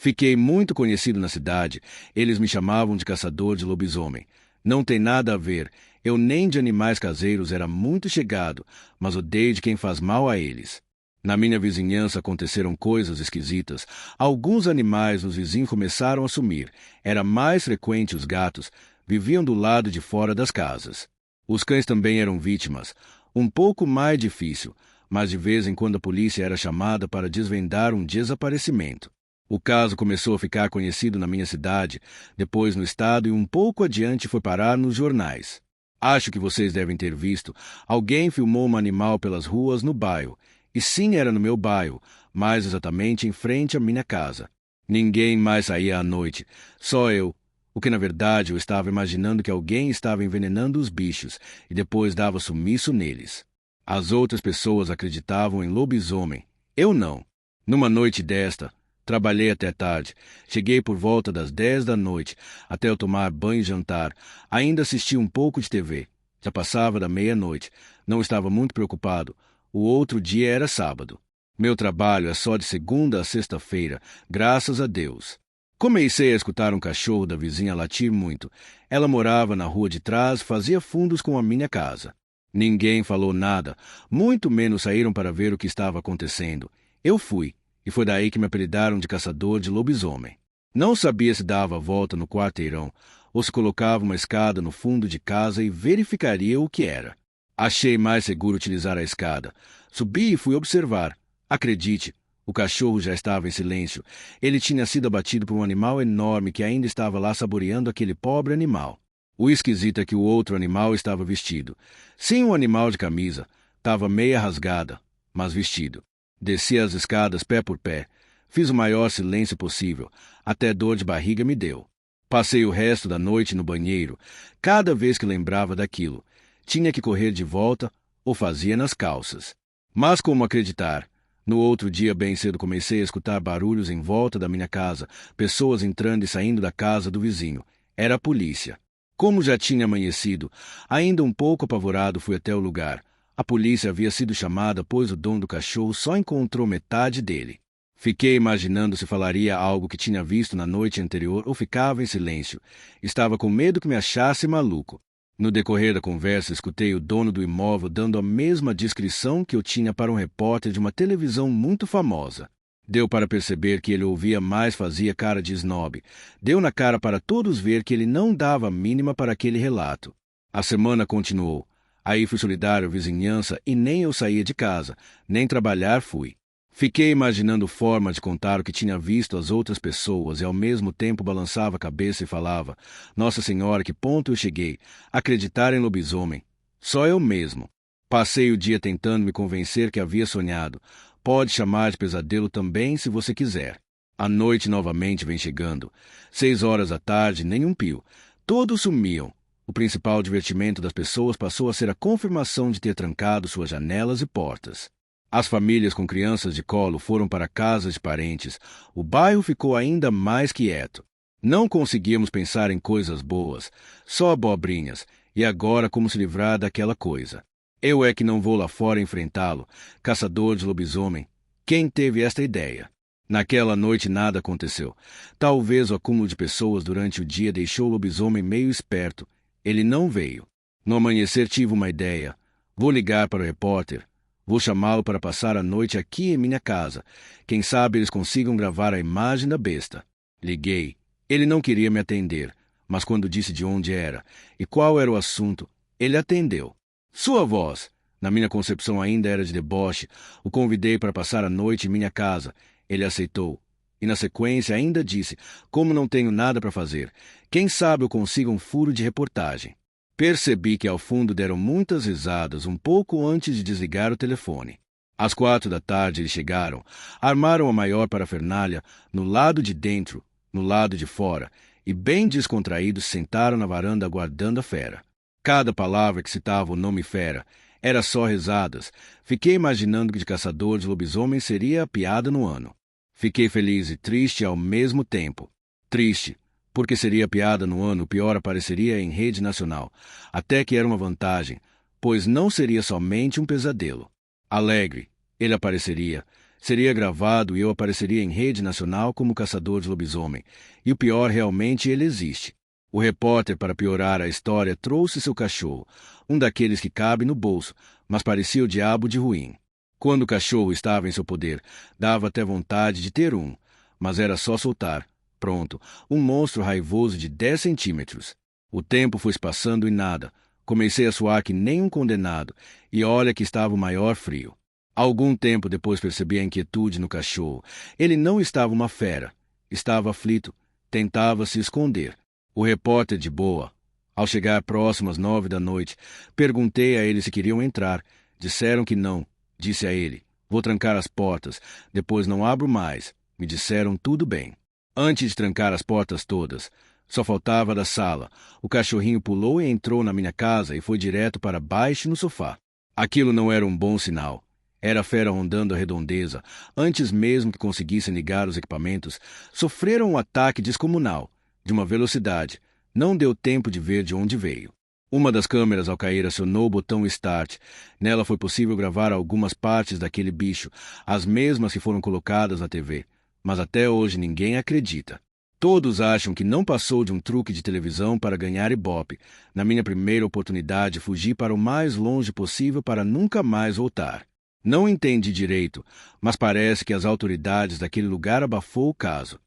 Fiquei muito conhecido na cidade. Eles me chamavam de caçador de lobisomem. Não tem nada a ver. Eu nem de animais caseiros era muito chegado, mas odeio de quem faz mal a eles. Na minha vizinhança aconteceram coisas esquisitas. Alguns animais nos vizinhos começaram a sumir. Era mais frequente os gatos. Viviam do lado de fora das casas. Os cães também eram vítimas. Um pouco mais difícil, mas de vez em quando a polícia era chamada para desvendar um desaparecimento. O caso começou a ficar conhecido na minha cidade, depois no estado e um pouco adiante foi parar nos jornais. Acho que vocês devem ter visto. Alguém filmou um animal pelas ruas no bairro. E sim, era no meu bairro, mais exatamente em frente à minha casa. Ninguém mais saía à noite, só eu. O que na verdade eu estava imaginando que alguém estava envenenando os bichos e depois dava sumiço neles. As outras pessoas acreditavam em lobisomem. Eu não. Numa noite desta, trabalhei até tarde. Cheguei por volta das 10 da noite, até eu tomar banho e jantar. Ainda assisti um pouco de TV. Já passava da meia-noite. Não estava muito preocupado. O outro dia era sábado. Meu trabalho é só de segunda a sexta-feira, graças a Deus. Comecei a escutar um cachorro da vizinha latir muito. Ela morava na rua de trás, fazia fundos com a minha casa. Ninguém falou nada, muito menos saíram para ver o que estava acontecendo. Eu fui, e foi daí que me apelidaram de caçador de lobisomem. Não sabia se dava a volta no quarteirão, ou se colocava uma escada no fundo de casa e verificaria o que era. Achei mais seguro utilizar a escada. Subi e fui observar. Acredite, o cachorro já estava em silêncio. Ele tinha sido abatido por um animal enorme que ainda estava lá saboreando aquele pobre animal. O esquisito é que o outro animal estava vestido. Sim, um animal de camisa. Estava meia rasgada, mas vestido. Desci as escadas pé por pé. Fiz o maior silêncio possível. Até dor de barriga me deu. Passei o resto da noite no banheiro. Cada vez que lembrava daquilo, tinha que correr de volta ou fazia nas calças. Mas como acreditar? No outro dia, bem cedo, comecei a escutar barulhos em volta da minha casa, pessoas entrando e saindo da casa do vizinho. Era a polícia. Como já tinha amanhecido, ainda um pouco apavorado, fui até o lugar. A polícia havia sido chamada, pois o dono do cachorro só encontrou metade dele. Fiquei imaginando se falaria algo que tinha visto na noite anterior ou ficava em silêncio. Estava com medo que me achasse maluco. No decorrer da conversa, escutei o dono do imóvel dando a mesma descrição que eu tinha para um repórter de uma televisão muito famosa. Deu para perceber que ele ouvia, mas fazia cara de snob. Deu na cara para todos ver que ele não dava a mínima para aquele relato. A semana continuou. Aí fui solidário à vizinhança e nem eu saía de casa, nem trabalhar fui. Fiquei imaginando forma de contar o que tinha visto às outras pessoas e ao mesmo tempo balançava a cabeça e falava: Nossa Senhora, que ponto eu cheguei? Acreditar em lobisomem. Só eu mesmo. Passei o dia tentando me convencer que havia sonhado. Pode chamar de pesadelo também se você quiser. A noite novamente vem chegando. 6 horas da tarde, nem um pio. Todos sumiam. O principal divertimento das pessoas passou a ser a confirmação de ter trancado suas janelas e portas. As famílias com crianças de colo foram para casas de parentes. O bairro ficou ainda mais quieto. Não conseguíamos pensar em coisas boas, só abobrinhas. E agora como se livrar daquela coisa? Eu é que não vou lá fora enfrentá-lo, caçador de lobisomem. Quem teve esta ideia? Naquela noite nada aconteceu. Talvez o acúmulo de pessoas durante o dia deixou o lobisomem meio esperto. Ele não veio. No amanhecer tive uma ideia. Vou ligar para o repórter. Vou chamá-lo para passar a noite aqui em minha casa. Quem sabe eles consigam gravar a imagem da besta. Liguei. Ele não queria me atender, mas quando disse de onde era e qual era o assunto, ele atendeu. Sua voz, na minha concepção ainda era de deboche. O convidei para passar a noite em minha casa. Ele aceitou. E na sequência ainda disse: Como não tenho nada para fazer, quem sabe eu consiga um furo de reportagem. Percebi que ao fundo deram muitas risadas um pouco antes de desligar o telefone. Às 4 da tarde eles chegaram, armaram a maior parafernália no lado de dentro, no lado de fora, e bem descontraídos sentaram na varanda aguardando a fera. Cada palavra que citava o nome fera era só risadas. Fiquei imaginando que de caçador de lobisomens seria a piada no ano. Fiquei feliz e triste ao mesmo tempo. Triste, porque seria piada no ano, o pior apareceria em rede nacional. Até que era uma vantagem, pois não seria somente um pesadelo. Alegre, ele apareceria. Seria gravado e eu apareceria em rede nacional como caçador de lobisomem. E o pior, realmente ele existe. O repórter, para piorar a história, trouxe seu cachorro, um daqueles que cabe no bolso, mas parecia o diabo de ruim. Quando o cachorro estava em seu poder, dava até vontade de ter um, mas era só soltar. Pronto, um monstro raivoso de 10 centímetros. O tempo foi se passando e nada. Comecei a suar que nem um condenado, e olha que estava o maior frio. Algum tempo depois percebi a inquietude no cachorro. Ele não estava uma fera. Estava aflito. Tentava se esconder. O repórter de boa. Ao chegar próximo às 9 da noite, perguntei a eles se queriam entrar. Disseram que não. Disse a ele, vou trancar as portas, depois não abro mais. Me disseram tudo bem. Antes de trancar as portas todas, só faltava da sala. O cachorrinho pulou e entrou na minha casa e foi direto para baixo no sofá. Aquilo não era um bom sinal. Era a fera rondando a redondeza. Antes mesmo que conseguissem ligar os equipamentos, sofreram um ataque descomunal, de uma velocidade. Não deu tempo de ver de onde veio. Uma das câmeras, ao cair, acionou o botão Start. Nela foi possível gravar algumas partes daquele bicho, as mesmas que foram colocadas na TV. Mas até hoje ninguém acredita. Todos acham que não passou de um truque de televisão para ganhar ibope. Na minha primeira oportunidade, fugi para o mais longe possível para nunca mais voltar. Não entendi direito, mas parece que as autoridades daquele lugar abafou o caso.